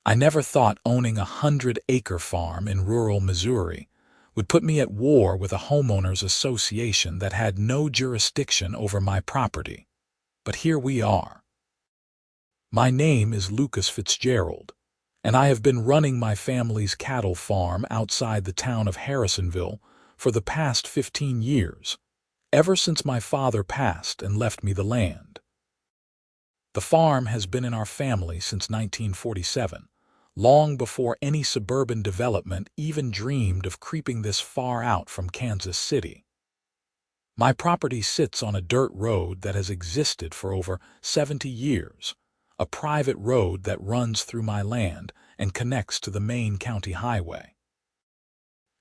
I never thought owning a 100-acre farm in rural Missouri would put me at war with a homeowners association that had no jurisdiction over my property. But here we are. My name is Lucas Fitzgerald, and I have been running my family's cattle farm outside the town of Harrisonville for the past 15 years, ever since my father passed and left me the land. The farm has been in our family since 1947, long before any suburban development even dreamed of creeping this far out from Kansas City. My property sits on a dirt road that has existed for over 70 years, a private road that runs through my land and connects to the main county highway.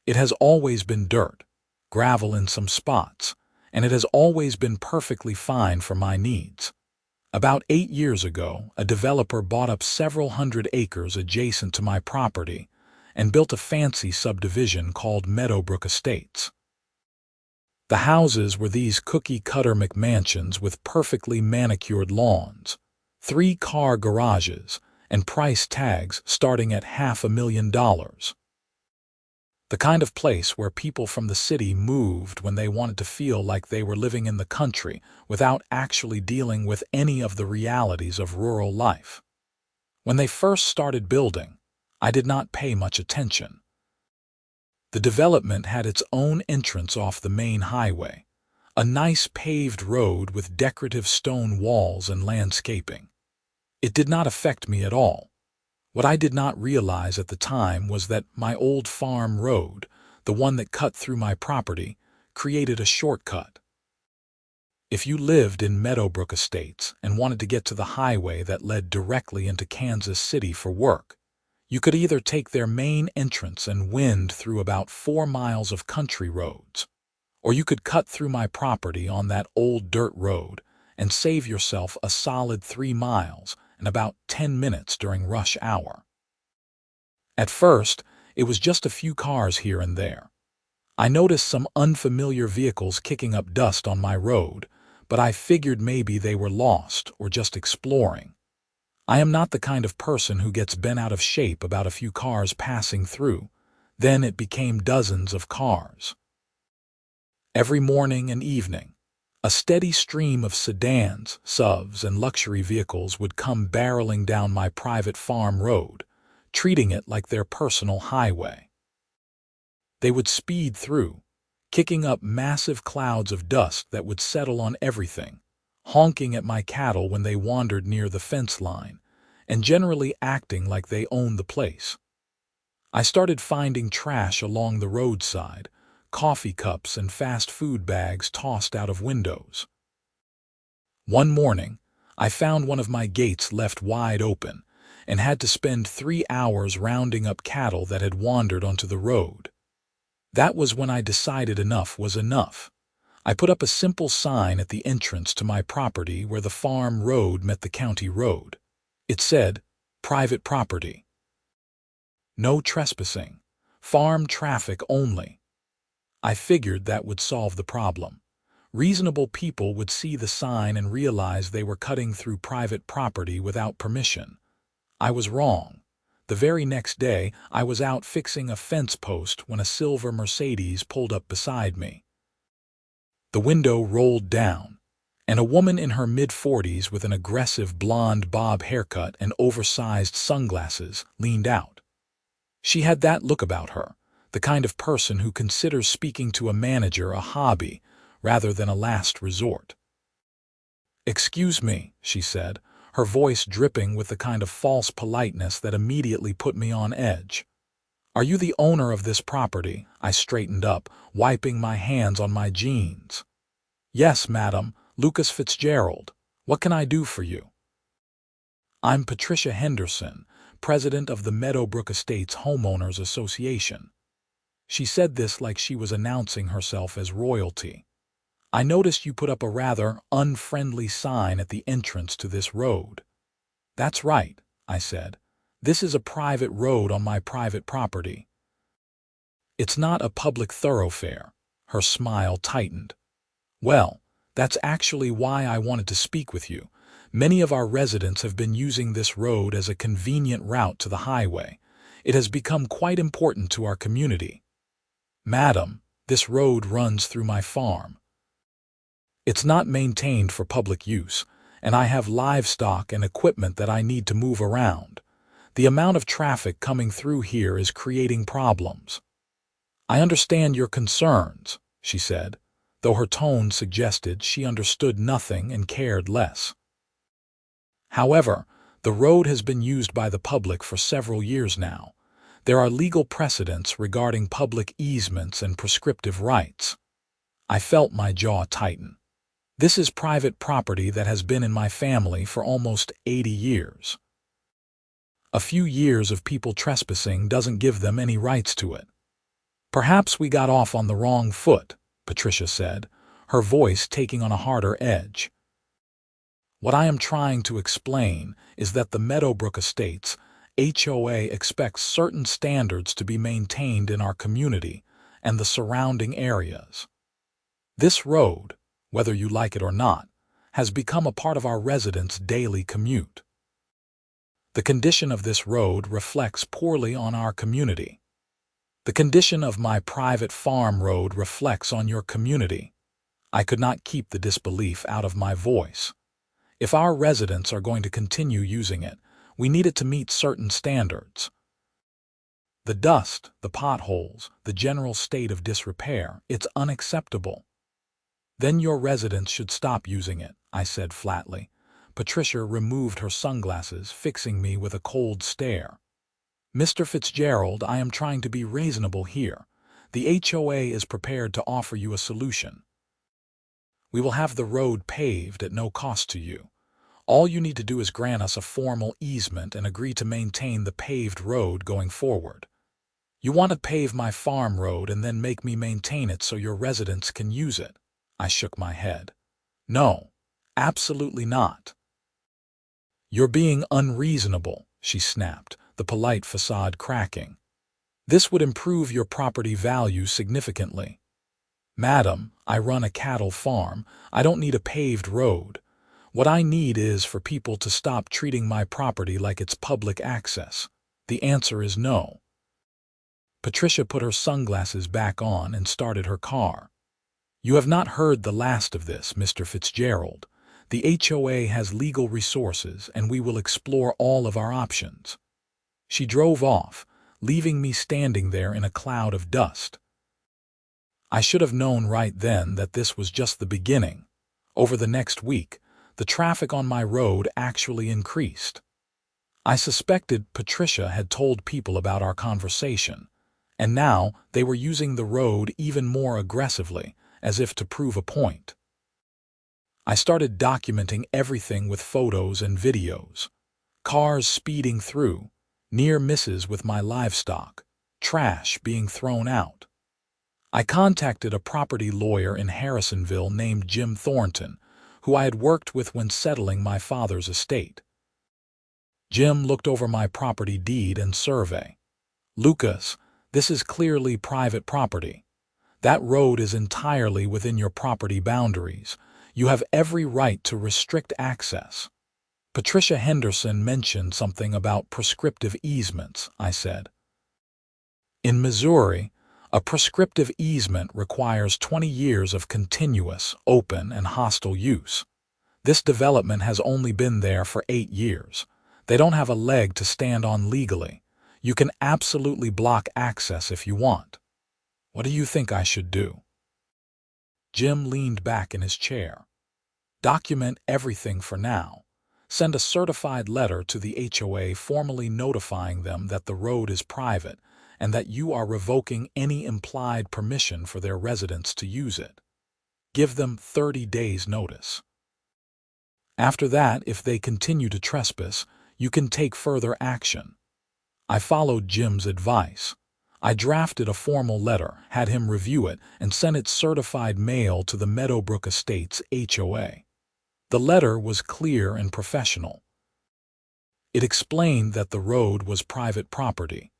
It has always been dirt, gravel in some spots, and it has always been perfectly fine for my needs. About 8 years ago, a developer bought up several hundred acres adjacent to my property and built a fancy subdivision called Meadowbrook Estates. The houses were these cookie-cutter McMansions with perfectly manicured lawns, 3-car garages, and price tags starting at $500,000. The kind of place where people from the city moved when they wanted to feel like they were living in the country without actually dealing with any of the realities of rural life. When they first started building, I did not pay much attention. The development had its own entrance off the main highway, a nice paved road with decorative stone walls and landscaping. It did not affect me at all. What I did not realize at the time was that my old farm road, the one that cut through my property, created a shortcut. If you lived in Meadowbrook Estates and wanted to get to the highway that led directly into Kansas City for work, you could either take their main entrance and wind through about 4 miles of country roads, or you could cut through my property on that old dirt road and save yourself a solid 3 miles in about 10 minutes during rush hour. At first, it was just a few cars here and there. I noticed some unfamiliar vehicles kicking up dust on my road, but I figured maybe they were lost or just exploring. I am not the kind of person who gets bent out of shape about a few cars passing through. Then it became dozens of cars. Every morning and evening, a steady stream of sedans, SUVs, and luxury vehicles would come barreling down my private farm road, treating it like their personal highway. They would speed through, kicking up massive clouds of dust that would settle on everything, honking at my cattle when they wandered near the fence line, and generally acting like they owned the place. I started finding trash along the roadside, coffee cups and fast food bags tossed out of windows. One morning, I found one of my gates left wide open and had to spend 3 hours rounding up cattle that had wandered onto the road. That was when I decided enough was enough. I put up a simple sign at the entrance to my property where the farm road met the county road. It said, "Private property. No trespassing. Farm traffic only." I figured that would solve the problem. Reasonable people would see the sign and realize they were cutting through private property without permission. I was wrong. The very next day, I was out fixing a fence post when a silver Mercedes pulled up beside me. The window rolled down, and a woman in her mid-40s with an aggressive blonde bob haircut and oversized sunglasses leaned out. She had that look about her, the kind of person who considers speaking to a manager a hobby rather than a last resort. "Excuse me," she said, her voice dripping with the kind of false politeness that immediately put me on edge. "Are you the owner of this property?" I straightened up, wiping my hands on my jeans. "Yes, madam, Lucas Fitzgerald. What can I do for you?" "I'm Patricia Henderson, president of the Meadowbrook Estates Homeowners Association." She said this like she was announcing herself as royalty. "I noticed you put up a rather unfriendly sign at the entrance to this road." "That's right," I said. "This is a private road on my private property." "It's not a public thoroughfare." Her smile tightened. "Well, that's actually why I wanted to speak with you. Many of our residents have been using this road as a convenient route to the highway. It has become quite important to our community. Madam, this road runs through my farm. It's not maintained for public use, and I have livestock and equipment that I need to move around. The amount of traffic coming through here is creating problems. I understand your concerns, she said, though her tone suggested she understood nothing and cared less. However, the road has been used by the public for several years now. There are legal precedents regarding public easements and prescriptive rights. I felt my jaw tighten. This is private property that has been in my family for almost 80 years. A few years of people trespassing doesn't give them any rights to it. Perhaps we got off on the wrong foot, Patricia said, her voice taking on a harder edge. What I am trying to explain is that the Meadowbrook Estates HOA expects certain standards to be maintained in our community and the surrounding areas. This road, whether you like it or not, has become a part of our residents' daily commute. The condition of this road reflects poorly on our community. The condition of my private farm road reflects on your community. I could not keep the disbelief out of my voice. If our residents are going to continue using it, we need it to meet certain standards. The dust, the potholes, the general state of disrepair, it's unacceptable. Then your residents should stop using it, I said flatly. Patricia removed her sunglasses, fixing me with a cold stare. Mr. Fitzgerald, I am trying to be reasonable here. The HOA is prepared to offer you a solution. We will have the road paved at no cost to you. All you need to do is grant us a formal easement and agree to maintain the paved road going forward. You want to pave my farm road and then make me maintain it so your residents can use it. I shook my head. No, absolutely not. You're being unreasonable, she snapped, the polite facade cracking. This would improve your property value significantly. Madam, I run a cattle farm. I don't need a paved road. What I need is for people to stop treating my property like it's public access. The answer is no. Patricia put her sunglasses back on and started her car. You have not heard the last of this, Mr. Fitzgerald. The HOA has legal resources, and we will explore all of our options. She drove off, leaving me standing there in a cloud of dust. I should have known right then that this was just the beginning. Over the next week, the traffic on my road actually increased. I suspected Patricia had told people about our conversation, and now they were using the road even more aggressively, as if to prove a point. I started documenting everything with photos and videos. Cars speeding through, near misses with my livestock, trash being thrown out. I contacted a property lawyer in Harrisonville named Jim Thornton, who I had worked with when settling my father's estate. Jim looked over my property deed and survey. Lucas, this is clearly private property. That road is entirely within your property boundaries. You have every right to restrict access. Patricia Henderson mentioned something about prescriptive easements, I said. In Missouri, a prescriptive easement requires 20 years of continuous, open, and hostile use. This development has only been there for 8 years. They don't have a leg to stand on legally. You can absolutely block access if you want. What do you think I should do? Jim leaned back in his chair. Document everything for now. Send a certified letter to the HOA formally notifying them that the road is private and that you are revoking any implied permission for their residents to use it. Give them 30 days' notice. After that, if they continue to trespass, you can take further action. I followed Jim's advice. I drafted a formal letter, had him review it, and sent it certified mail to the Meadowbrook Estates HOA. The letter was clear and professional. It explained that the road was private property,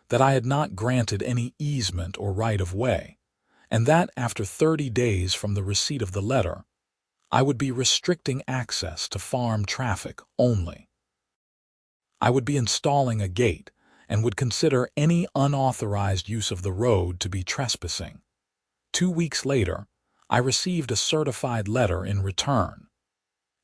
that I had not granted any easement or right-of-way, and that after 30 days from the receipt of the letter, I would be restricting access to farm traffic only. I would be installing a gate and would consider any unauthorized use of the road to be trespassing. 2 weeks later, I received a certified letter in return.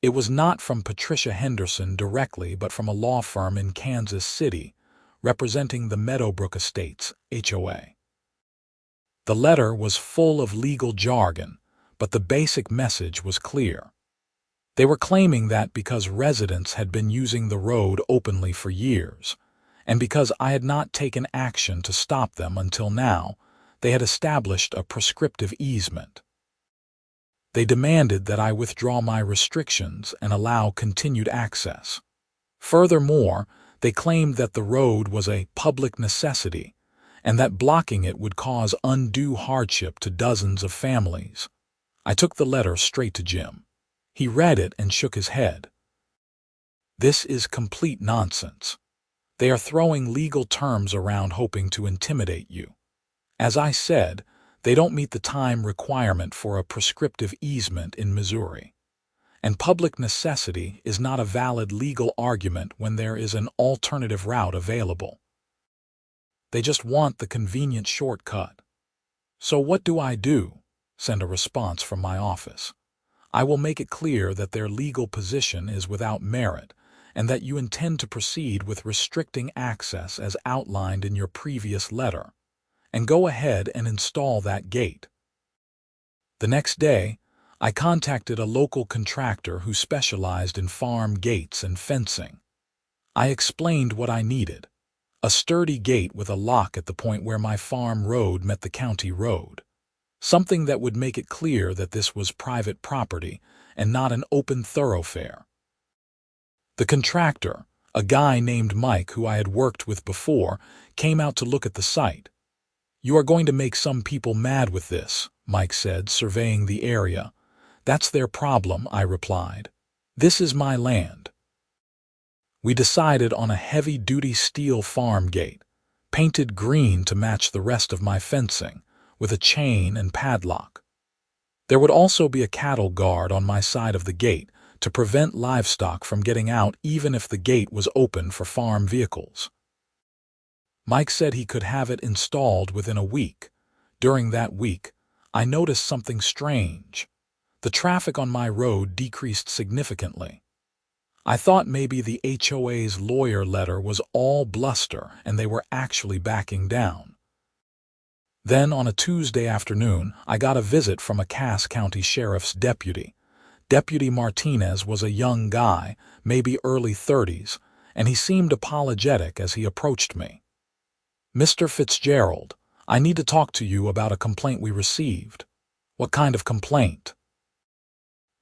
It was not from Patricia Henderson directly, but from a law firm in Kansas City representing the Meadowbrook Estates, HOA. The letter was full of legal jargon, but the basic message was clear. They were claiming that because residents had been using the road openly for years, and because I had not taken action to stop them until now, they had established a prescriptive easement. They demanded that I withdraw my restrictions and allow continued access. Furthermore, they claimed that the road was a public necessity and that blocking it would cause undue hardship to dozens of families. I took the letter straight to Jim. He read it and shook his head. This is complete nonsense. They are throwing legal terms around hoping to intimidate you. As I said, they don't meet the time requirement for a prescriptive easement in Missouri. And public necessity is not a valid legal argument when there is an alternative route available. They just want the convenient shortcut. So what do I do? Send a response from my office. I will make it clear that their legal position is without merit and that you intend to proceed with restricting access as outlined in your previous letter, and go ahead and install that gate. The next day, I contacted a local contractor who specialized in farm gates and fencing. I explained what I needed: a sturdy gate with a lock at the point where my farm road met the county road, something that would make it clear that this was private property and not an open thoroughfare. The contractor, a guy named Mike who I had worked with before, came out to look at the site. "You are going to make some people mad with this," Mike said, surveying the area. "That's their problem," I replied. "This is my land." We decided on a heavy-duty steel farm gate, painted green to match the rest of my fencing, with a chain and padlock. There would also be a cattle guard on my side of the gate to prevent livestock from getting out even if the gate was open for farm vehicles. Mike said he could have it installed within a week. During that week, I noticed something strange. The traffic on my road decreased significantly. I thought maybe the HOA's lawyer letter was all bluster and they were actually backing down. Then, on a Tuesday afternoon, I got a visit from a Cass County Sheriff's deputy. Deputy Martinez was a young guy, maybe early 30s, and he seemed apologetic as he approached me. "Mr. Fitzgerald, I need to talk to you about a complaint we received." "What kind of complaint?"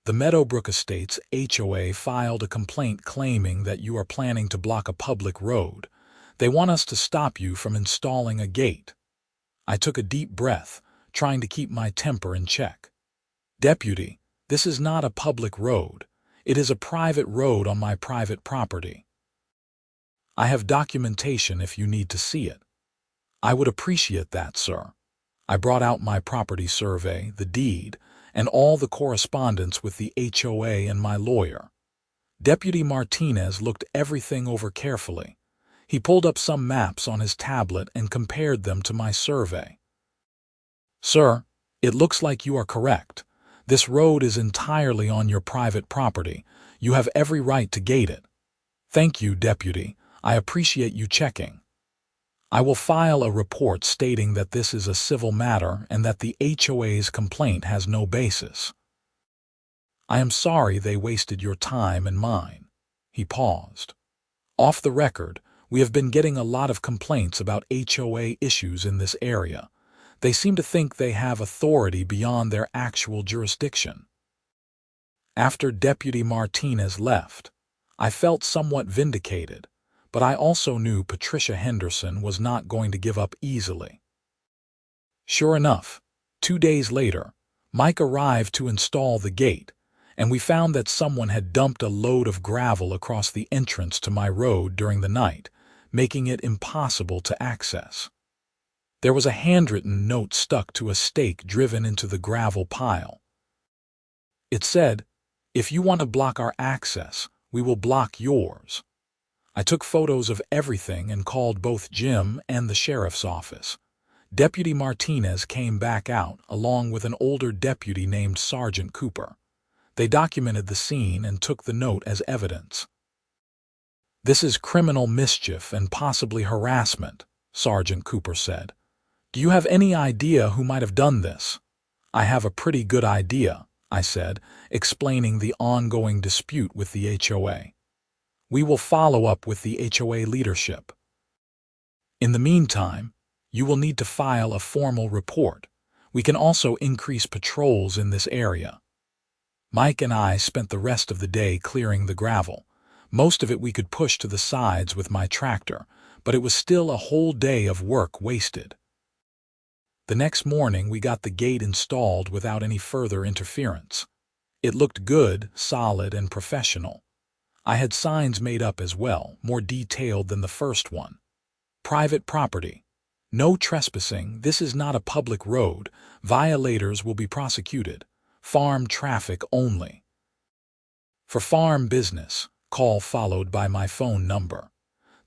"The Meadowbrook Estates HOA filed a complaint claiming that you are planning to block a public road. They want us to stop you from installing a gate." I took a deep breath, trying to keep my temper in check. "Deputy, this is not a public road. It is a private road on my private property. I have documentation if you need to see it." "I would appreciate that, sir." I brought out my property survey, the deed, and all the correspondence with the HOA and my lawyer. Deputy Martinez looked everything over carefully. He pulled up some maps on his tablet and compared them to my survey. "Sir, it looks like you are correct. This road is entirely on your private property. You have every right to gate it." "Thank you, Deputy. I appreciate you checking. I will file a report stating that this is a civil matter and that the HOA's complaint has no basis. I am sorry they wasted your time and mine." He paused. "Off the record, we have been getting a lot of complaints about HOA issues in this area. They seem to think they have authority beyond their actual jurisdiction." After Deputy Martinez left, I felt somewhat vindicated, but I also knew Patricia Henderson was not going to give up easily. Sure enough, 2 days later, Mike arrived to install the gate, and we found that someone had dumped a load of gravel across the entrance to my road during the night, making it impossible to access. There was a handwritten note stuck to a stake driven into the gravel pile. It said, If you want to block our access, we will block yours. I took photos of everything and called both Jim and the sheriff's office. Deputy Martinez came back out, along with an older deputy named Sergeant Cooper. They documented the scene and took the note as evidence. "This is criminal mischief and possibly harassment," Sergeant Cooper said. "Do you have any idea who might have done this?" "I have a pretty good idea," I said, explaining the ongoing dispute with the HOA. "We will follow up with the HOA leadership. In the meantime, you will need to file a formal report. We can also increase patrols in this area." Mike and I spent the rest of the day clearing the gravel. Most of it we could push to the sides with my tractor, but it was still a whole day of work wasted. The next morning we got the gate installed without any further interference. It looked good, solid, and professional. I had signs made up as well, more detailed than the first one. "Private property. No trespassing. This is not a public road. Violators will be prosecuted. Farm traffic only. For farm business, call followed by my phone number."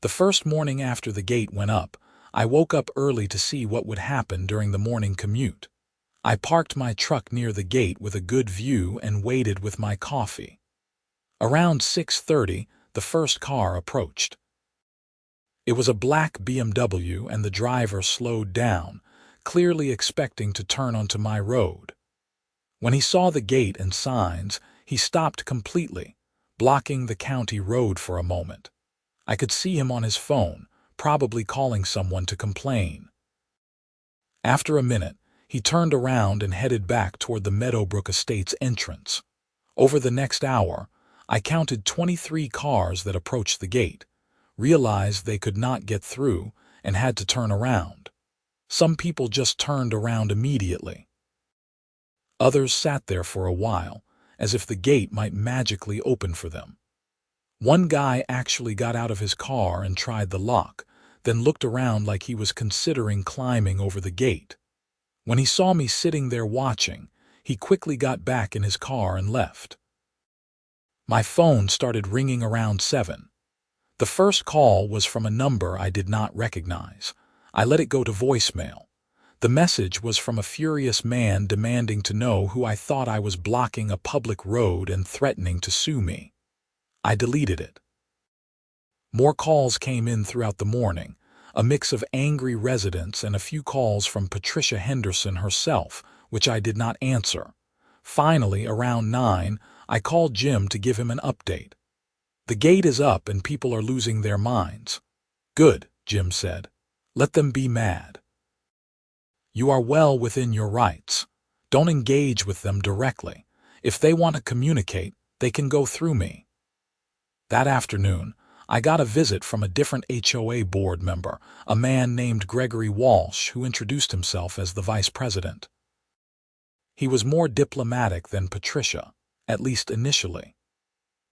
The first morning after the gate went up, I woke up early to see what would happen during the morning commute. I parked my truck near the gate with a good view and waited with my coffee. Around 6:30, the first car approached. It was a black BMW, and the driver slowed down, clearly expecting to turn onto my road. When he saw the gate and signs, he stopped completely, blocking the county road for a moment. I could see him on his phone, probably calling someone to complain. After a minute, he turned around and headed back toward the Meadowbrook Estates entrance. Over the next hour, I counted 23 cars that approached the gate, realized they could not get through, and had to turn around. Some people just turned around immediately. Others sat there for a while, as if the gate might magically open for them. One guy actually got out of his car and tried the lock, then looked around like he was considering climbing over the gate. When he saw me sitting there watching, he quickly got back in his car and left. My phone started ringing around 7. The first call was from a number I did not recognize. I let it go to voicemail. The message was from a furious man demanding to know who I thought I was blocking a public road and threatening to sue me. I deleted it. More calls came in throughout the morning, a mix of angry residents and a few calls from Patricia Henderson herself, which I did not answer. Finally, around 9, I called Jim to give him an update. "The gate is up and people are losing their minds." "Good," Jim said. "Let them be mad. You are well within your rights. Don't engage with them directly. If they want to communicate, they can go through me." That afternoon, I got a visit from a different HOA board member, a man named Gregory Walsh, who introduced himself as the vice president. He was more diplomatic than Patricia, at least initially.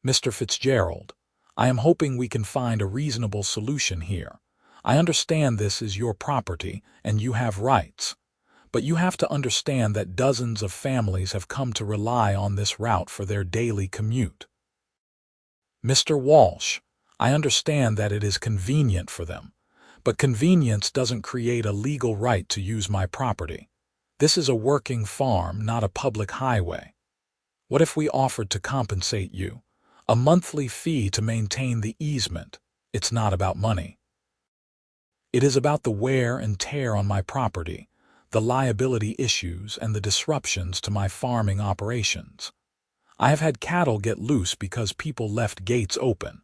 "Mr. Fitzgerald, I am hoping we can find a reasonable solution here. I understand this is your property and you have rights, but you have to understand that dozens of families have come to rely on this route for their daily commute. Mr. Walsh, I understand that it is convenient for them, but convenience doesn't create a legal right to use my property. This is a working farm, not a public highway. What if we offered to compensate you? A monthly fee to maintain the easement. It's not about money. It is about the wear and tear on my property, the liability issues, and the disruptions to my farming operations. I have had cattle get loose because people left gates open.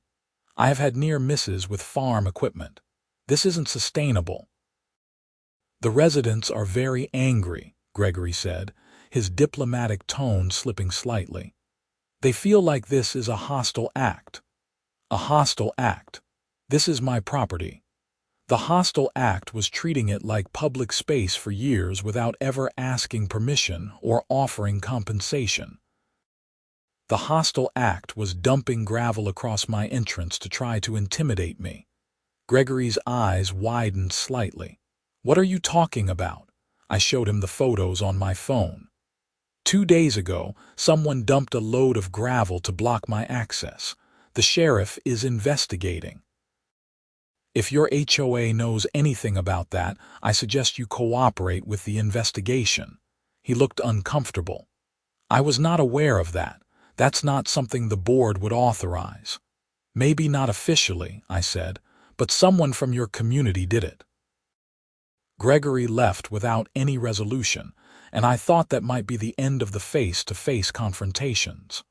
I have had near misses with farm equipment. This isn't sustainable." "The residents are very angry," Gregory said, his diplomatic tone slipping slightly. "They feel like this is a hostile act." "A hostile act. This is my property." The hostile act was treating it like public space for years without ever asking permission or offering compensation. The hostile act was dumping gravel across my entrance to try to intimidate me. Gregory's eyes widened slightly. "What are you talking about?" I showed him the photos on my phone. 2 days ago, someone dumped a load of gravel to block my access. The sheriff is investigating. If your HOA knows anything about that, I suggest you cooperate with the investigation. He looked uncomfortable. I was not aware of that. That's not something the board would authorize. Maybe not officially, I said, but someone from your community did it. Gregory left without any resolution, and I thought that might be the end of the face-to-face confrontations.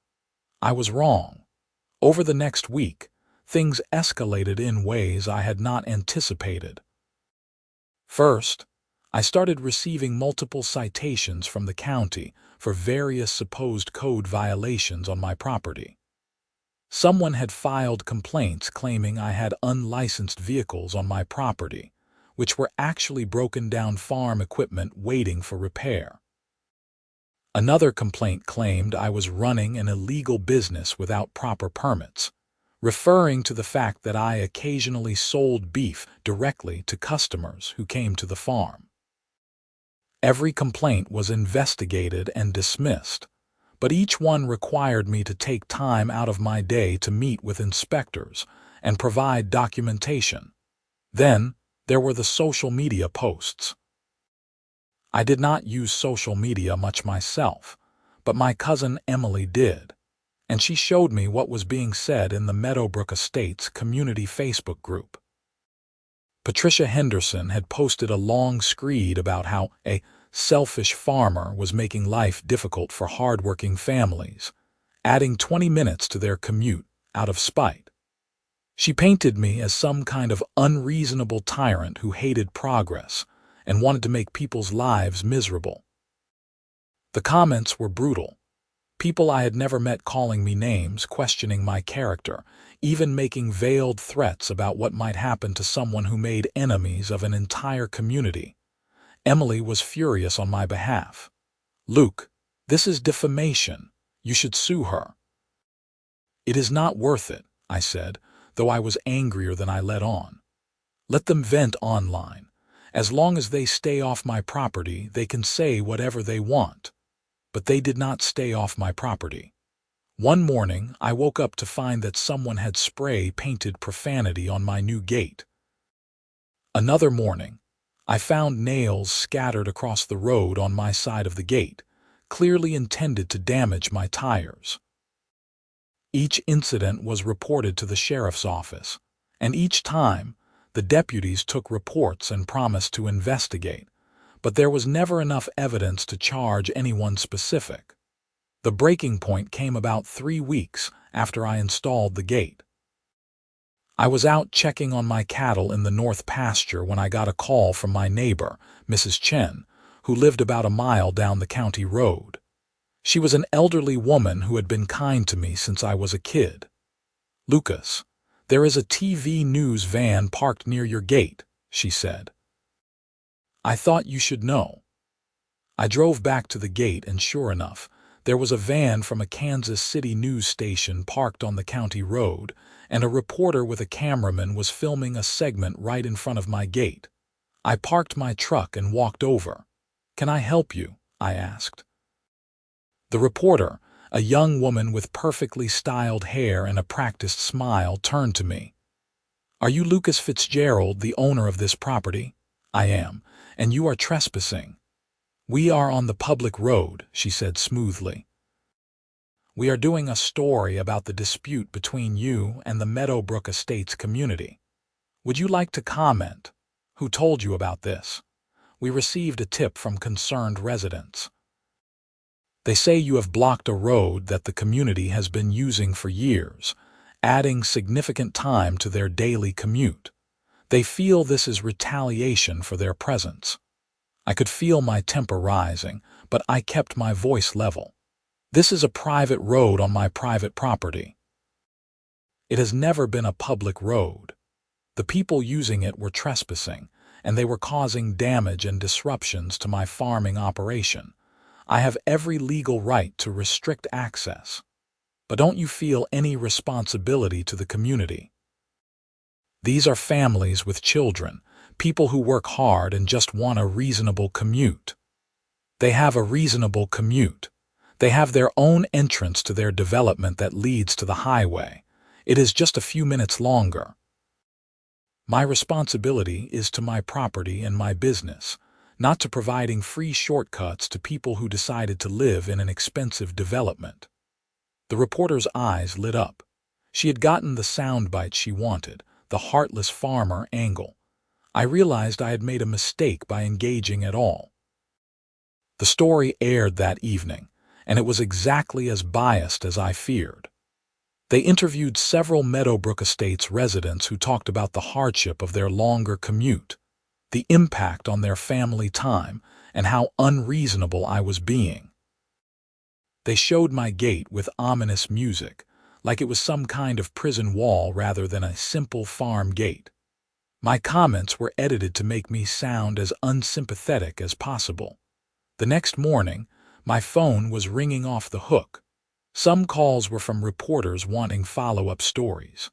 I was wrong. Over the next week, things escalated in ways I had not anticipated. First, I started receiving multiple citations from the county for various supposed code violations on my property. Someone had filed complaints claiming I had unlicensed vehicles on my property, which were actually broken-down farm equipment waiting for repair. Another complaint claimed I was running an illegal business without proper permits, referring to the fact that I occasionally sold beef directly to customers who came to the farm. Every complaint was investigated and dismissed, but each one required me to take time out of my day to meet with inspectors and provide documentation. Then, there were the social media posts. I did not use social media much myself, but my cousin Emily did, and she showed me what was being said in the Meadowbrook Estates community Facebook group. Patricia Henderson had posted a long screed about how a selfish farmer was making life difficult for hardworking families, adding 20 minutes to their commute out of spite. She painted me as some kind of unreasonable tyrant who hated progress and wanted to make people's lives miserable. The comments were brutal. People I had never met calling me names, questioning my character, even making veiled threats about what might happen to someone who made enemies of an entire community. Emily was furious on my behalf. "Luke, this is defamation. You should sue her." "It is not worth it," I said, though I was angrier than I let on. "Let them vent online. As long as they stay off my property, they can say whatever they want." But they did not stay off my property. One morning, I woke up to find that someone had spray-painted profanity on my new gate. Another morning, I found nails scattered across the road on my side of the gate, clearly intended to damage my tires. Each incident was reported to the sheriff's office, and each time, the deputies took reports and promised to investigate, but there was never enough evidence to charge anyone specific. The breaking point came about 3 weeks after I installed the gate. I was out checking on my cattle in the north pasture when I got a call from my neighbor, Mrs. Chen, who lived about a mile down the county road. She was an elderly woman who had been kind to me since I was a kid. "Lucas, there is a TV news van parked near your gate," she said. "I thought you should know." I drove back to the gate, and sure enough, there was a van from a Kansas City news station parked on the county road, and a reporter with a cameraman was filming a segment right in front of my gate. I parked my truck and walked over. "Can I help you?" I asked. The reporter, a young woman with perfectly styled hair and a practiced smile, turned to me. "Are you Lucas Fitzgerald, the owner of this property?" "I am, and you are trespassing." "We are on the public road," she said smoothly. "We are doing a story about the dispute between you and the Meadowbrook Estates community. Would you like to comment? Who told you about this? We received a tip from concerned residents. They say you have blocked a road that the community has been using for years, adding significant time to their daily commute. They feel this is retaliation for their presence." I could feel my temper rising, but I kept my voice level. "This is a private road on my private property. It has never been a public road. The people using it were trespassing, and they were causing damage and disruptions to my farming operation. I have every legal right to restrict access. But don't you feel any responsibility to the community? These are families with children, people who work hard and just want a reasonable commute. They have a reasonable commute. They have their own entrance to their development that leads to the highway. It is just a few minutes longer. My responsibility is to my property and my business, not to providing free shortcuts to people who decided to live in an expensive development. The reporter's eyes lit up. She had gotten the soundbite she wanted, the heartless farmer angle. I realized I had made a mistake by engaging at all. The story aired that evening, and it was exactly as biased as I feared. They interviewed several Meadowbrook Estates residents who talked about the hardship of their longer commute, the impact on their family time, and how unreasonable I was being. They showed my gate with ominous music, like it was some kind of prison wall rather than a simple farm gate. My comments were edited to make me sound as unsympathetic as possible. The next morning, my phone was ringing off the hook. Some calls were from reporters wanting follow-up stories.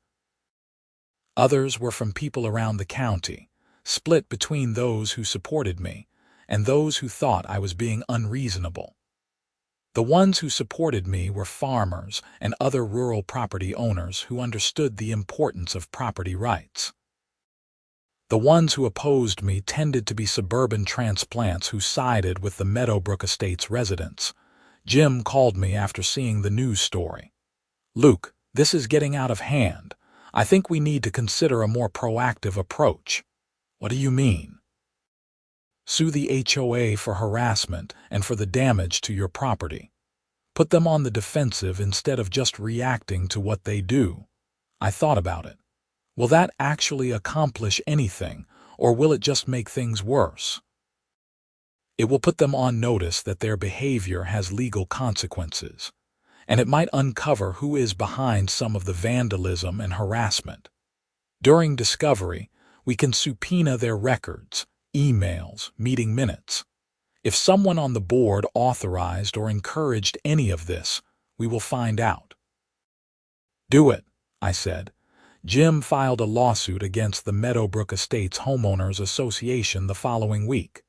Others were from people around the county, split between those who supported me and those who thought I was being unreasonable. The ones who supported me were farmers and other rural property owners who understood the importance of property rights. The ones who opposed me tended to be suburban transplants who sided with the Meadowbrook Estates residents. Jim called me after seeing the news story. "Luke, this is getting out of hand. I think we need to consider a more proactive approach." "What do you mean?" "Sue the HOA for harassment and for the damage to your property. Put them on the defensive instead of just reacting to what they do." I thought about it. Will that actually accomplish anything, or will it just make things worse? It will put them on notice that their behavior has legal consequences, and it might uncover who is behind some of the vandalism and harassment. During discovery, we can subpoena their records, emails, meeting minutes. If someone on the board authorized or encouraged any of this, we will find out. "Do it," I said. Jim filed a lawsuit against the Meadowbrook Estates Homeowners Association the following week.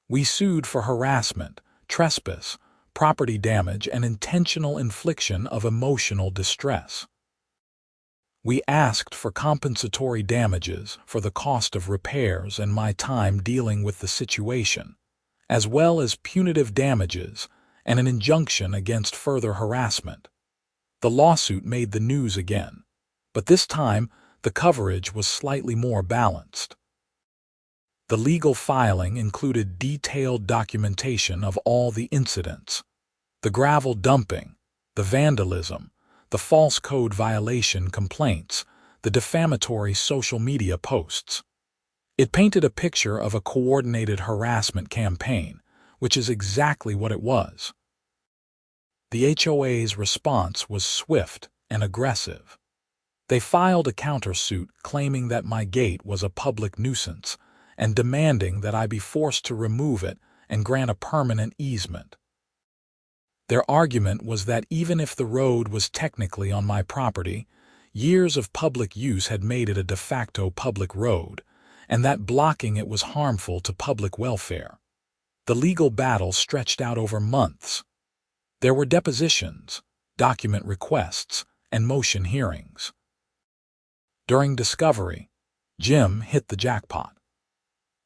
We sued for harassment, trespass, property damage, and intentional infliction of emotional distress. We asked for compensatory damages for the cost of repairs and my time dealing with the situation, as well as punitive damages and an injunction against further harassment. The lawsuit made the news again, but this time the coverage was slightly more balanced. The legal filing included detailed documentation of all the incidents: the gravel dumping, the vandalism, the false code violation complaints, the defamatory social media posts. It painted a picture of a coordinated harassment campaign, which is exactly what it was. The HOA's response was swift and aggressive. They filed a countersuit claiming that my gate was a public nuisance and demanding that I be forced to remove it and grant a permanent easement. Their argument was that even if the road was technically on my property, years of public use had made it a de facto public road, and that blocking it was harmful to public welfare. The legal battle stretched out over months. There were depositions, document requests, and motion hearings. During discovery, Jim hit the jackpot.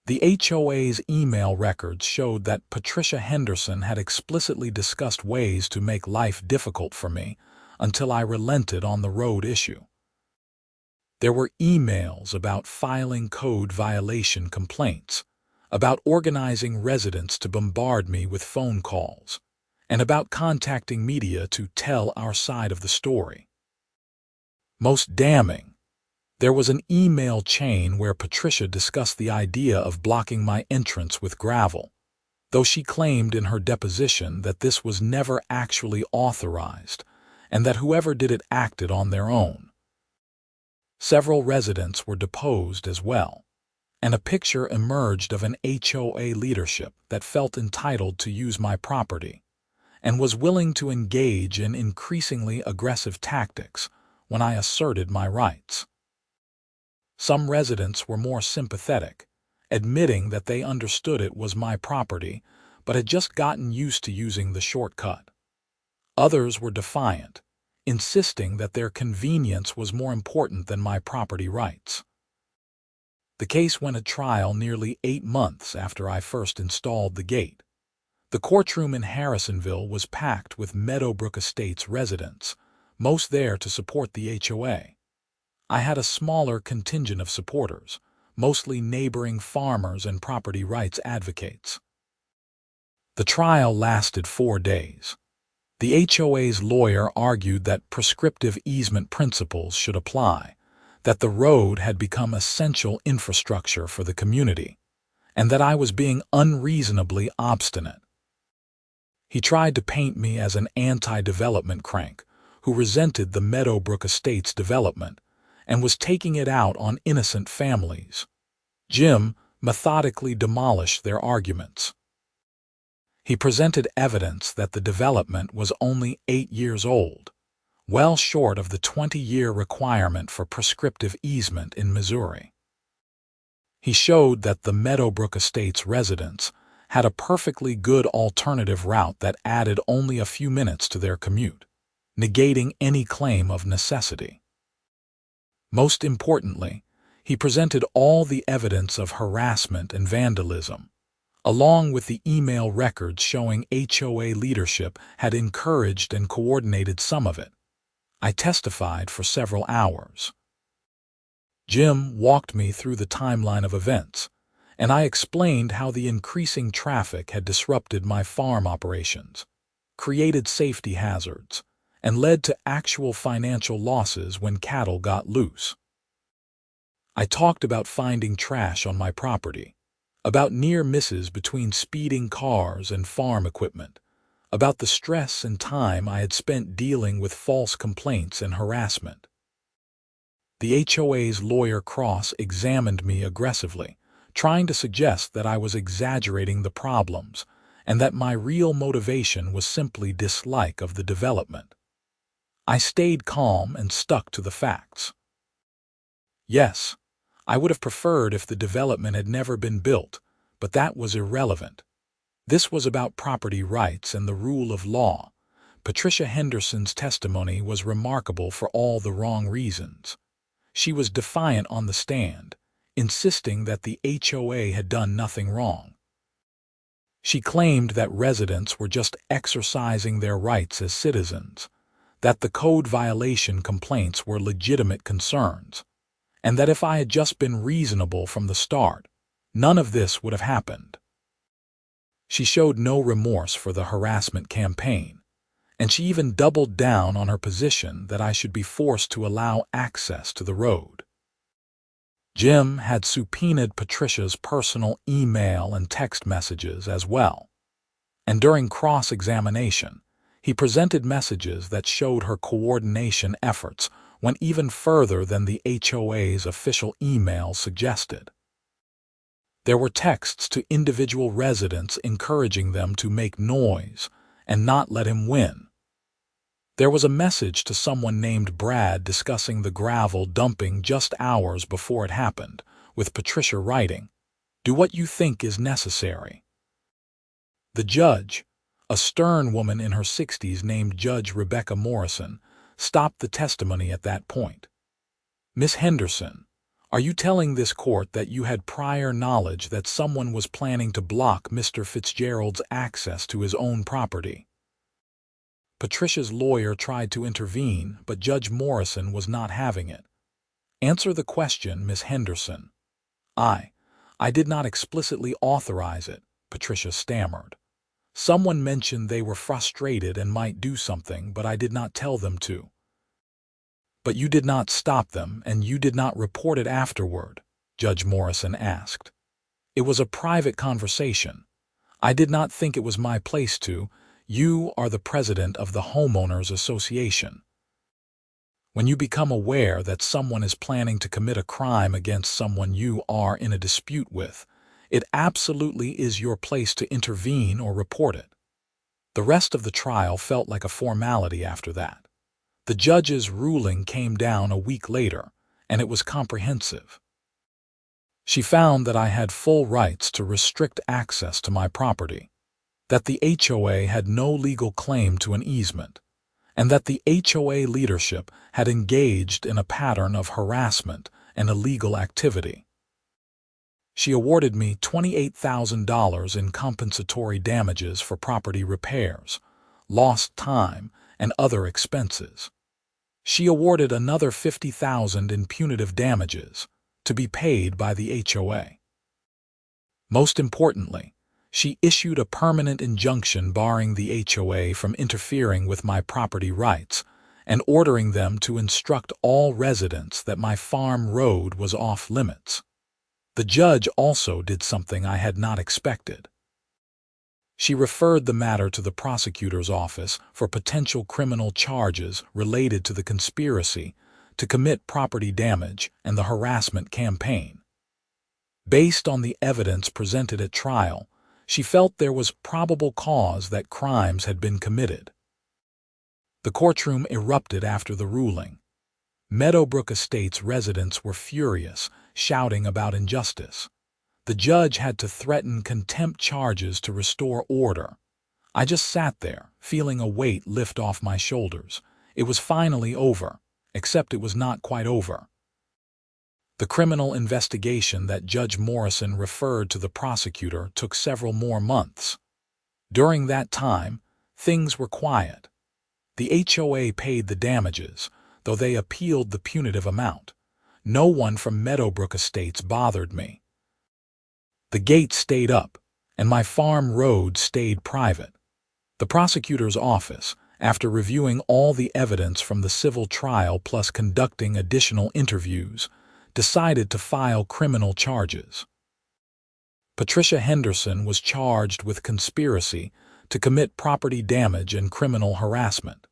The HOA's email records showed that Patricia Henderson had explicitly discussed ways to make life difficult for me until I relented on the road issue. There were emails about filing code violation complaints, about organizing residents to bombard me with phone calls, and about contacting media to tell our side of the story. Most damning, there was an email chain where Patricia discussed the idea of blocking my entrance with gravel, though she claimed in her deposition that this was never actually authorized and that whoever did it acted on their own. Several residents were deposed as well, and a picture emerged of an HOA leadership that felt entitled to use my property and was willing to engage in increasingly aggressive tactics when I asserted my rights. Some residents were more sympathetic, admitting that they understood it was my property but had just gotten used to using the shortcut. Others were defiant, insisting that their convenience was more important than my property rights. The case went to trial nearly 8 months after I first installed the gate. The courtroom in Harrisonville was packed with Meadowbrook Estates residents, most there to support the HOA. I had a smaller contingent of supporters, mostly neighboring farmers and property rights advocates. The trial lasted 4 days. The HOA's lawyer argued that prescriptive easement principles should apply, that the road had become essential infrastructure for the community, and that I was being unreasonably obstinate. He tried to paint me as an anti-development crank who resented the Meadowbrook Estates development and was taking it out on innocent families. Jim methodically demolished their arguments. He presented evidence that the development was only 8 years old, well short of the 20-year requirement for prescriptive easement in Missouri. He showed that the Meadowbrook Estates residents had a perfectly good alternative route that added only a few minutes to their commute, negating any claim of necessity. Most importantly, he presented all the evidence of harassment and vandalism, along with the email records showing HOA leadership had encouraged and coordinated some of it. I testified for several hours. Jim walked me through the timeline of events, and I explained how the increasing traffic had disrupted my farm operations, created safety hazards, and led to actual financial losses when cattle got loose. I talked about finding trash on my property, about near misses between speeding cars and farm equipment, about the stress and time I had spent dealing with false complaints and harassment. The HOA's lawyer cross-examined me aggressively, trying to suggest that I was exaggerating the problems and that my real motivation was simply dislike of the development. I stayed calm and stuck to the facts. Yes, I would have preferred if the development had never been built, but that was irrelevant. This was about property rights and the rule of law. Patricia Henderson's testimony was remarkable for all the wrong reasons. She was defiant on the stand, insisting that the HOA had done nothing wrong. She claimed that residents were just exercising their rights as citizens, that the code violation complaints were legitimate concerns, and that if I had just been reasonable from the start, none of this would have happened. She showed no remorse for the harassment campaign, and she even doubled down on her position that I should be forced to allow access to the road. Jim had subpoenaed Patricia's personal email and text messages as well, and during cross-examination, he presented messages that showed her coordination efforts went even further than the HOA's official email suggested. There were texts to individual residents encouraging them to make noise and not let him win. There was a message to someone named Brad discussing the gravel dumping just hours before it happened, with Patricia writing, "Do what you think is necessary." The judge, a stern woman in her 60s named Judge Rebecca Morrison, stopped the testimony at that point. "Miss Henderson, are you telling this court that you had prior knowledge that someone was planning to block Mr. Fitzgerald's access to his own property?" Patricia's lawyer tried to intervene, but Judge Morrison was not having it. "Answer the question, Miss Henderson." I did not explicitly authorize it," Patricia stammered. "Someone mentioned they were frustrated and might do something, but I did not tell them to." "But you did not stop them, and you did not report it afterward?" Judge Morrison asked. "It was a private conversation. I did not think it was my place to. You are the president of the Homeowners Association. When you become aware that someone is planning to commit a crime against someone you are in a dispute with, it absolutely is your place to intervene or report it." The rest of the trial felt like a formality after that. The judge's ruling came down a week later, and it was comprehensive. She found that I had full rights to restrict access to my property, that the HOA had no legal claim to an easement, and that the HOA leadership had engaged in a pattern of harassment and illegal activity. She awarded me $28,000 in compensatory damages for property repairs, lost time, and other expenses. She awarded another $50,000 in punitive damages, to be paid by the HOA. Most importantly, she issued a permanent injunction barring the HOA from interfering with my property rights and ordering them to instruct all residents that my farm road was off limits. The judge also did something I had not expected. She referred the matter to the prosecutor's office for potential criminal charges related to the conspiracy to commit property damage and the harassment campaign. Based on the evidence presented at trial, she felt there was probable cause that crimes had been committed. The courtroom erupted after the ruling. Meadowbrook Estates residents were furious, shouting about injustice. The judge had to threaten contempt charges to restore order. I just sat there, feeling a weight lift off my shoulders. It was finally over, except it was not quite over. The criminal investigation that Judge Morrison referred to the prosecutor took several more months. During that time, things were quiet. The HOA paid the damages, though they appealed the punitive amount. No one from Meadowbrook Estates bothered me. The gate stayed up, and my farm road stayed private. The prosecutor's office, after reviewing all the evidence from the civil trial plus conducting additional interviews, decided to file criminal charges. Patricia Henderson was charged with conspiracy to commit property damage and criminal harassment.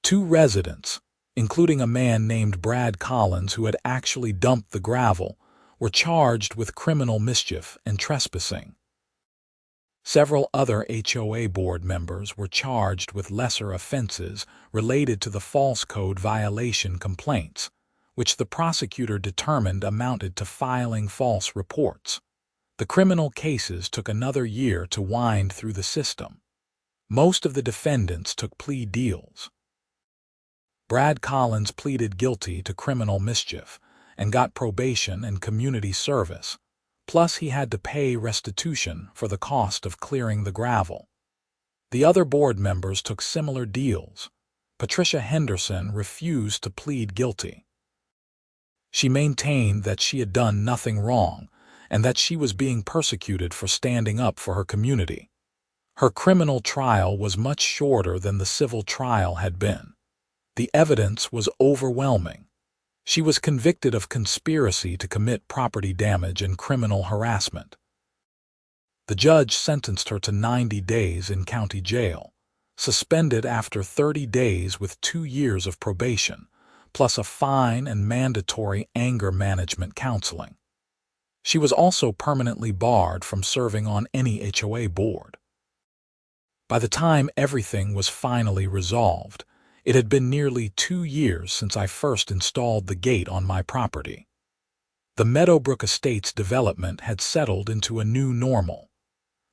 2 residents, including a man named Brad Collins who had actually dumped the gravel, were charged with criminal mischief and trespassing. Several other HOA board members were charged with lesser offenses related to the false code violation complaints, which the prosecutor determined amounted to filing false reports. The criminal cases took another year to wind through the system. Most of the defendants took plea deals. Brad Collins pleaded guilty to criminal mischief and got probation and community service, plus he had to pay restitution for the cost of clearing the gravel. The other board members took similar deals. Patricia Henderson refused to plead guilty. She maintained that she had done nothing wrong and that she was being persecuted for standing up for her community. Her criminal trial was much shorter than the civil trial had been. The evidence was overwhelming. She was convicted of conspiracy to commit property damage and criminal harassment. The judge sentenced her to 90 days in county jail, suspended after 30 days with 2 years of probation, plus a fine and mandatory anger management counseling. She was also permanently barred from serving on any HOA board. By the time everything was finally resolved, it had been nearly 2 years since I first installed the gate on my property. The Meadowbrook Estates development had settled into a new normal.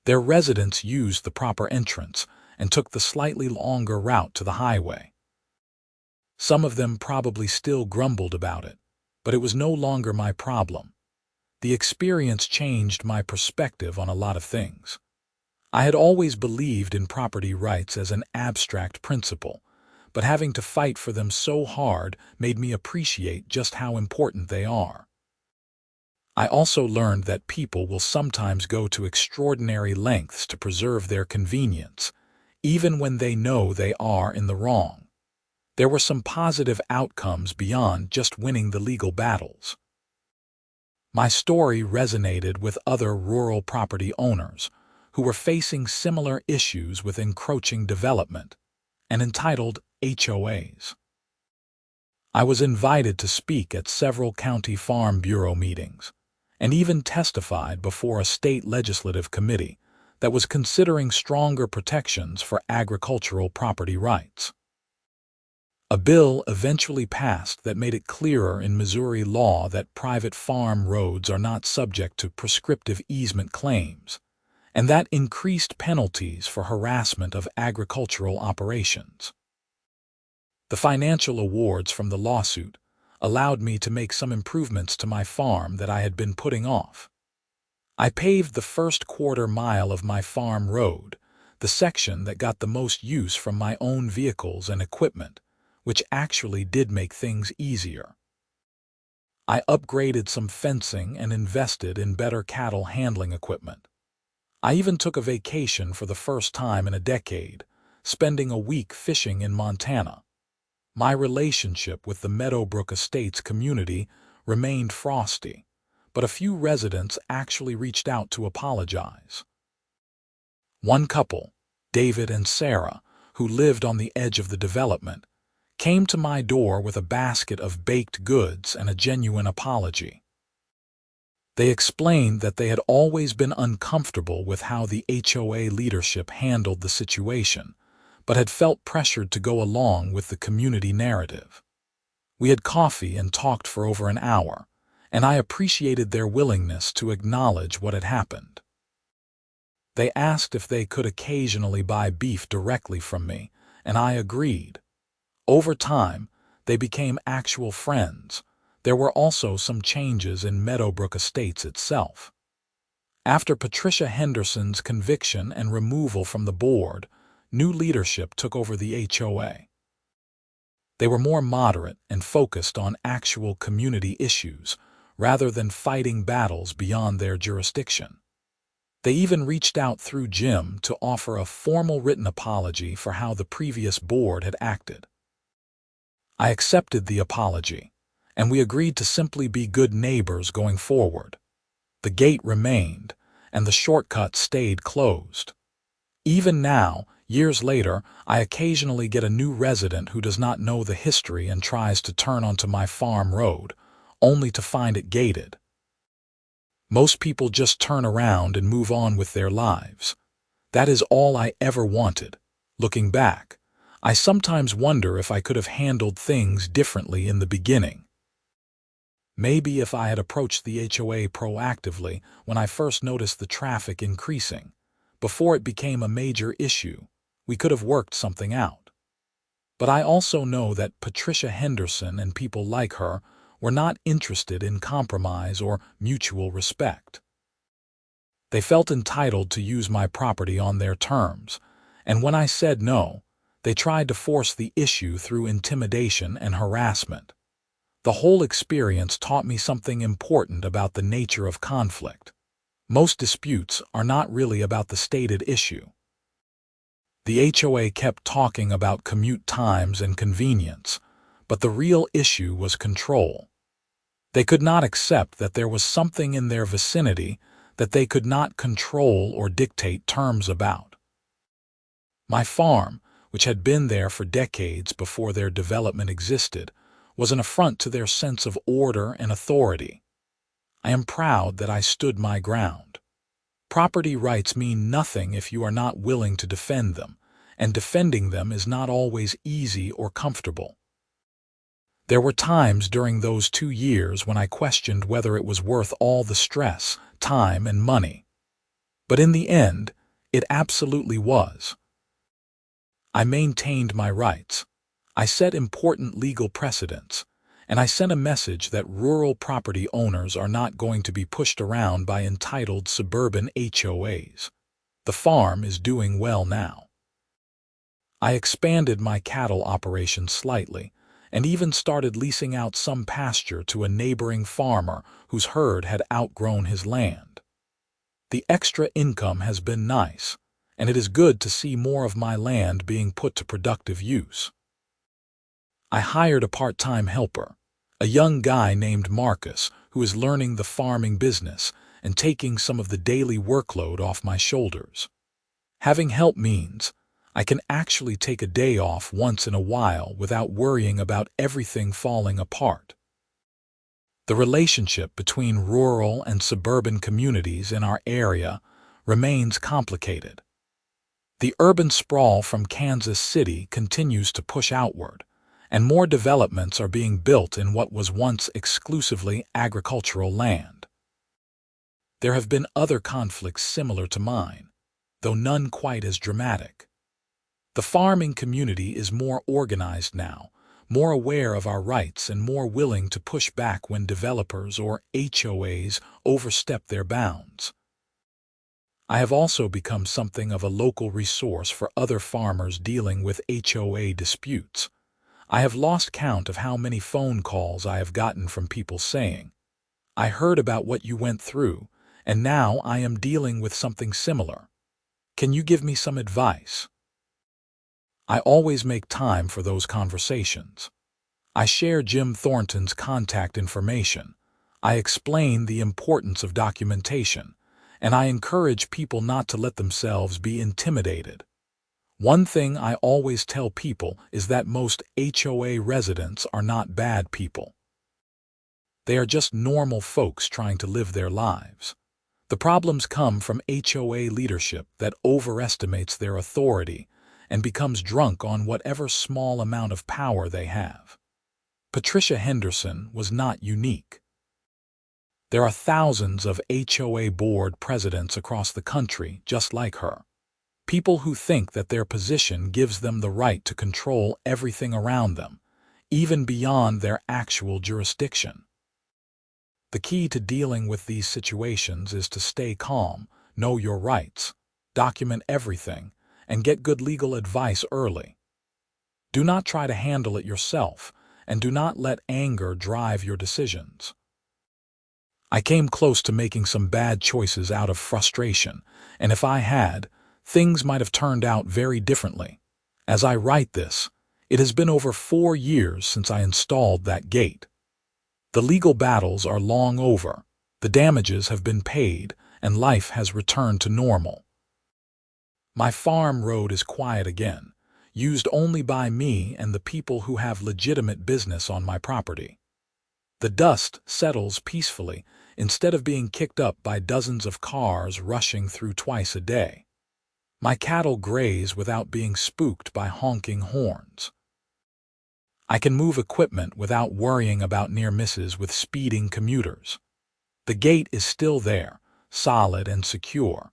Their residents used the proper entrance and took the slightly longer route to the highway. Some of them probably still grumbled about it, but it was no longer my problem. The experience changed my perspective on a lot of things. I had always believed in property rights as an abstract principle, but having to fight for them so hard made me appreciate just how important they are. I also learned that people will sometimes go to extraordinary lengths to preserve their convenience, even when they know they are in the wrong. There were some positive outcomes beyond just winning the legal battles. My story resonated with other rural property owners who were facing similar issues with encroaching development and entitled HOAs. I was invited to speak at several county farm bureau meetings and even testified before a state legislative committee that was considering stronger protections for agricultural property rights. A bill eventually passed that made it clearer in Missouri law that private farm roads are not subject to prescriptive easement claims, and that increased penalties for harassment of agricultural operations. The financial awards from the lawsuit allowed me to make some improvements to my farm that I had been putting off. I paved the first quarter-mile of my farm road, the section that got the most use from my own vehicles and equipment, which actually did make things easier. I upgraded some fencing and invested in better cattle handling equipment. I even took a vacation for the first time in a decade, spending a week fishing in Montana. My relationship with the Meadowbrook Estates community remained frosty, but a few residents actually reached out to apologize. One couple, David and Sarah, who lived on the edge of the development, came to my door with a basket of baked goods and a genuine apology. They explained that they had always been uncomfortable with how the HOA leadership handled the situation, but had felt pressured to go along with the community narrative. We had coffee and talked for over an hour, and I appreciated their willingness to acknowledge what had happened. They asked if they could occasionally buy beef directly from me, and I agreed. Over time, they became actual friends. There were also some changes in Meadowbrook Estates itself. After Patricia Henderson's conviction and removal from the board, new leadership took over the HOA. They were more moderate and focused on actual community issues, rather than fighting battles beyond their jurisdiction. They even reached out through Jim to offer a formal written apology for how the previous board had acted. I accepted the apology, and we agreed to simply be good neighbors going forward. The gate remained, and the shortcut stayed closed. Even now, years later, I occasionally get a new resident who does not know the history and tries to turn onto my farm road, only to find it gated. Most people just turn around and move on with their lives. That is all I ever wanted. Looking back, I sometimes wonder if I could have handled things differently in the beginning. Maybe if I had approached the HOA proactively when I first noticed the traffic increasing, before it became a major issue, we could have worked something out. But I also know that Patricia Henderson and people like her were not interested in compromise or mutual respect. They felt entitled to use my property on their terms, and when I said no, they tried to force the issue through intimidation and harassment. The whole experience taught me something important about the nature of conflict. Most disputes are not really about the stated issue. The HOA kept talking about commute times and convenience, but the real issue was control. They could not accept that there was something in their vicinity that they could not control or dictate terms about. My farm, which had been there for decades before their development existed, was an affront to their sense of order and authority. I am proud that I stood my ground. Property rights mean nothing if you are not willing to defend them, and defending them is not always easy or comfortable. There were times during those 2 years when I questioned whether it was worth all the stress, time, and money. But in the end, it absolutely was. I maintained my rights. I set important legal precedents, and I sent a message that rural property owners are not going to be pushed around by entitled suburban HOAs. The farm is doing well now. I expanded my cattle operation slightly, and even started leasing out some pasture to a neighboring farmer whose herd had outgrown his land. The extra income has been nice, and it is good to see more of my land being put to productive use. I hired a part-time helper, a young guy named Marcus, who is learning the farming business and taking some of the daily workload off my shoulders. Having help means I can actually take a day off once in a while without worrying about everything falling apart. The relationship between rural and suburban communities in our area remains complicated. The urban sprawl from Kansas City continues to push outward, and more developments are being built in what was once exclusively agricultural land. There have been other conflicts similar to mine, though none quite as dramatic. The farming community is more organized now, more aware of our rights and more willing to push back when developers or HOAs overstep their bounds. I have also become something of a local resource for other farmers dealing with HOA disputes. I have lost count of how many phone calls I have gotten from people saying, "I heard about what you went through, and now I am dealing with something similar. Can you give me some advice?" I always make time for those conversations. I share Jim Thornton's contact information. I explain the importance of documentation, and I encourage people not to let themselves be intimidated. One thing I always tell people is that most HOA residents are not bad people. They are just normal folks trying to live their lives. The problems come from HOA leadership that overestimates their authority and becomes drunk on whatever small amount of power they have. Patricia Henderson was not unique. There are thousands of HOA board presidents across the country just like her. People who think that their position gives them the right to control everything around them, even beyond their actual jurisdiction. The key to dealing with these situations is to stay calm, know your rights, document everything, and get good legal advice early. Do not try to handle it yourself, and do not let anger drive your decisions. I came close to making some bad choices out of frustration, and if I had, things might have turned out very differently. As I write this, it has been over 4 years since I installed that gate. The legal battles are long over, the damages have been paid, and life has returned to normal. My farm road is quiet again, used only by me and the people who have legitimate business on my property. The dust settles peacefully instead of being kicked up by dozens of cars rushing through twice a day. My cattle graze without being spooked by honking horns. I can move equipment without worrying about near misses with speeding commuters. The gate is still there, solid and secure,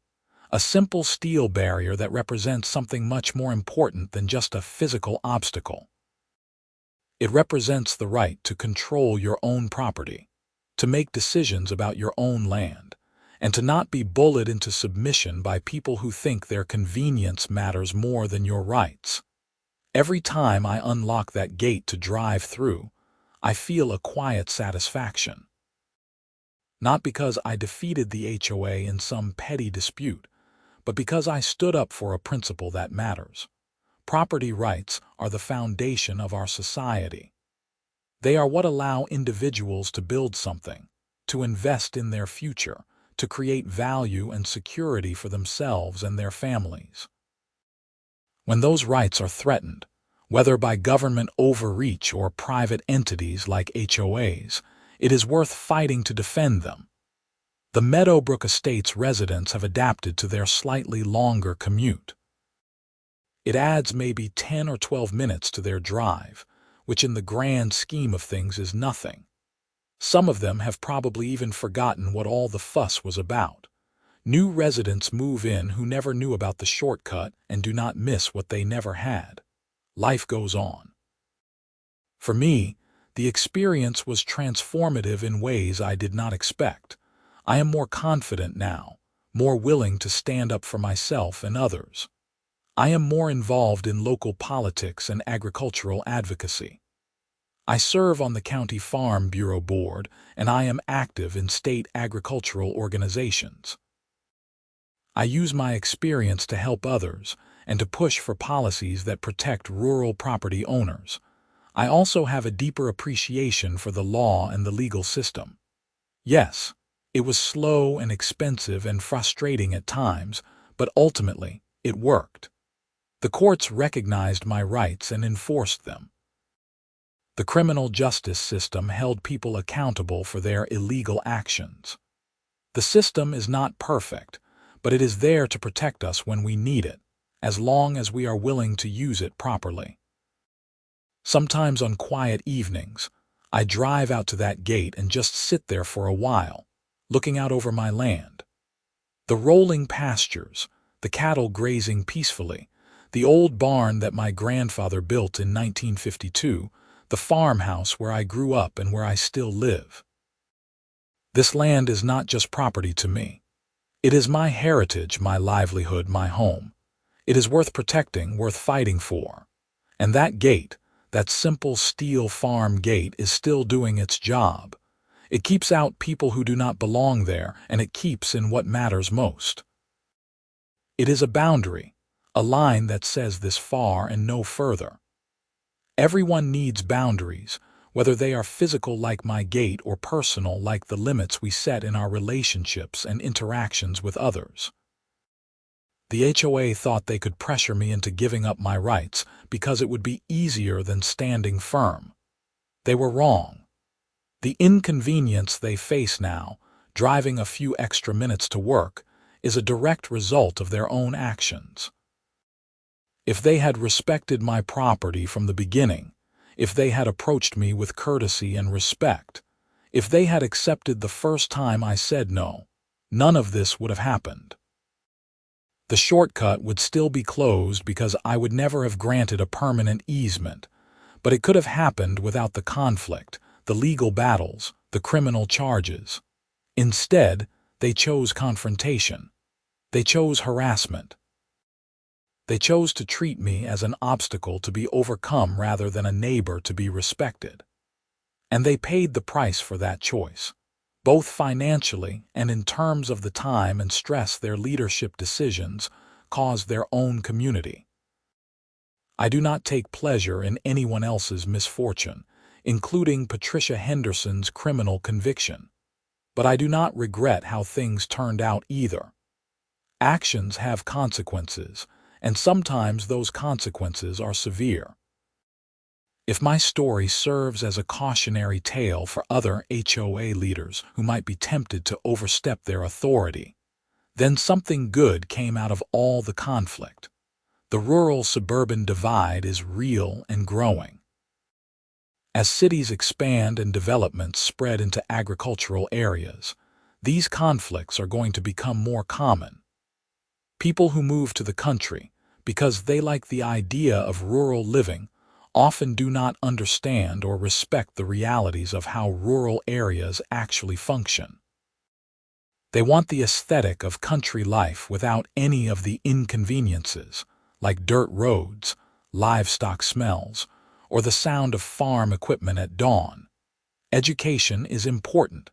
a simple steel barrier that represents something much more important than just a physical obstacle. It represents the right to control your own property, to make decisions about your own land, and to not be bullied into submission by people who think their convenience matters more than your rights. Every time I unlock that gate to drive through, I feel a quiet satisfaction. Not because I defeated the HOA in some petty dispute, but because I stood up for a principle that matters. Property rights are the foundation of our society. They are what allow individuals to build something, to invest in their future, to create value and security for themselves and their families. When those rights are threatened, whether by government overreach or private entities like HOAs, it is worth fighting to defend them. The Meadowbrook Estates residents have adapted to their slightly longer commute. It adds maybe 10 or 12 minutes to their drive, which in the grand scheme of things is nothing. Some of them have probably even forgotten what all the fuss was about. New residents move in who never knew about the shortcut and do not miss what they never had. Life goes on. For me, the experience was transformative in ways I did not expect. I am more confident now, more willing to stand up for myself and others. I am more involved in local politics and agricultural advocacy. I serve on the County Farm Bureau Board, and I am active in state agricultural organizations. I use my experience to help others and to push for policies that protect rural property owners. I also have a deeper appreciation for the law and the legal system. Yes, it was slow and expensive and frustrating at times, but ultimately, it worked. The courts recognized my rights and enforced them. The criminal justice system held people accountable for their illegal actions. The system is not perfect, but it is there to protect us when we need it, as long as we are willing to use it properly. Sometimes on quiet evenings, I drive out to that gate and just sit there for a while, looking out over my land. The rolling pastures, the cattle grazing peacefully, the old barn that my grandfather built in 1952, the farmhouse where I grew up and where I still live. This land is not just property to me. It is my heritage, my livelihood, my home. It is worth protecting, worth fighting for. And that gate, that simple steel farm gate, is still doing its job. It keeps out people who do not belong there, and it keeps in what matters most. It is a boundary, a line that says this far and no further. Everyone needs boundaries, whether they are physical like my gate or personal like the limits we set in our relationships and interactions with others. The HOA thought they could pressure me into giving up my rights because it would be easier than standing firm. They were wrong. The inconvenience they face now, driving a few extra minutes to work, is a direct result of their own actions. If they had respected my property from the beginning, if they had approached me with courtesy and respect, if they had accepted the first time I said no, none of this would have happened. The shortcut would still be closed because I would never have granted a permanent easement, but it could have happened without the conflict, the legal battles, the criminal charges. Instead, they chose confrontation. They chose harassment. They chose to treat me as an obstacle to be overcome rather than a neighbor to be respected. And they paid the price for that choice, both financially and in terms of the time and stress their leadership decisions caused their own community. I do not take pleasure in anyone else's misfortune, including Patricia Henderson's criminal conviction. But I do not regret how things turned out either. Actions have consequences, and sometimes those consequences are severe. If my story serves as a cautionary tale for other HOA leaders who might be tempted to overstep their authority, then something good came out of all the conflict. The rural-suburban divide is real and growing. As cities expand and developments spread into agricultural areas, these conflicts are going to become more common. People who move to the country because they like the idea of rural living often do not understand or respect the realities of how rural areas actually function. They want the aesthetic of country life without any of the inconveniences, like dirt roads, livestock smells, or the sound of farm equipment at dawn. Education is important.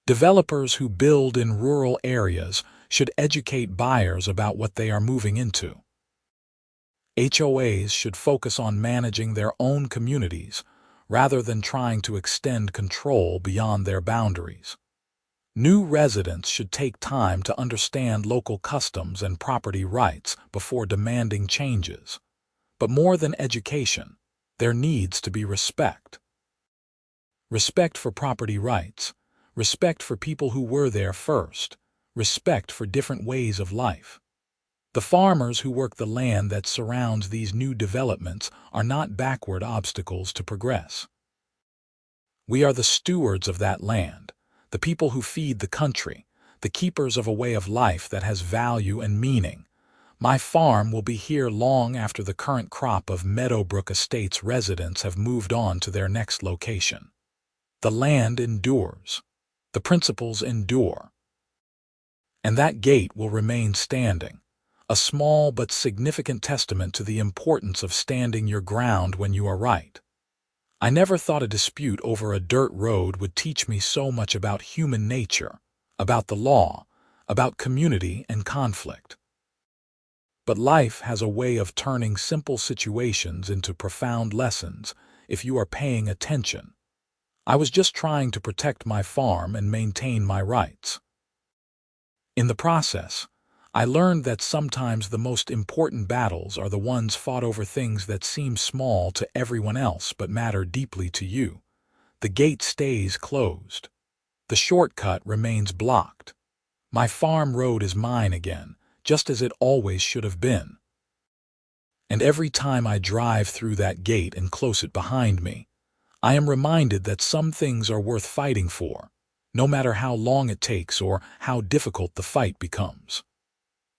Developers who build in rural areas should educate buyers about what they are moving into. HOAs should focus on managing their own communities rather than trying to extend control beyond their boundaries. New residents should take time to understand local customs and property rights before demanding changes. But more than education, there needs to be respect. Respect for property rights, respect for people who were there first, respect for different ways of life. The farmers who work the land that surrounds these new developments are not backward obstacles to progress. We are the stewards of that land, the people who feed the country, the keepers of a way of life that has value and meaning. My farm will be here long after the current crop of Meadowbrook Estates residents have moved on to their next location. The land endures. The principles endure. And that gate will remain standing. A small but significant testament to the importance of standing your ground when you are right. I never thought a dispute over a dirt road would teach me so much about human nature, about the law, about community and conflict. But life has a way of turning simple situations into profound lessons if you are paying attention. I was just trying to protect my farm and maintain my rights. In the process, I learned that sometimes the most important battles are the ones fought over things that seem small to everyone else but matter deeply to you. The gate stays closed. The shortcut remains blocked. My farm road is mine again, just as it always should have been. And every time I drive through that gate and close it behind me, I am reminded that some things are worth fighting for, no matter how long it takes or how difficult the fight becomes.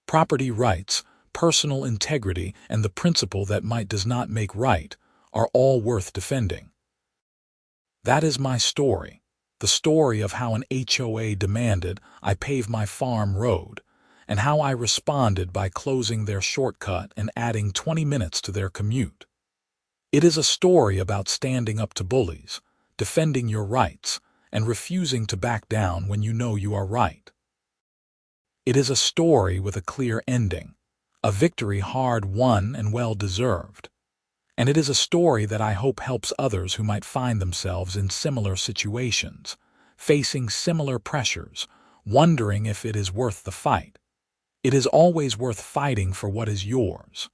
Property rights, personal integrity, and the principle that might does not make right are all worth defending. That is my story, the story of how an HOA demanded I pave my farm road, and how I responded by closing their shortcut and adding 20 minutes to their commute. It is a story about standing up to bullies, defending your rights, and refusing to back down when you know you are right. It is a story with a clear ending, a victory hard-won and well-deserved. And it is a story that I hope helps others who might find themselves in similar situations, facing similar pressures, wondering if it is worth the fight. It is always worth fighting for what is yours.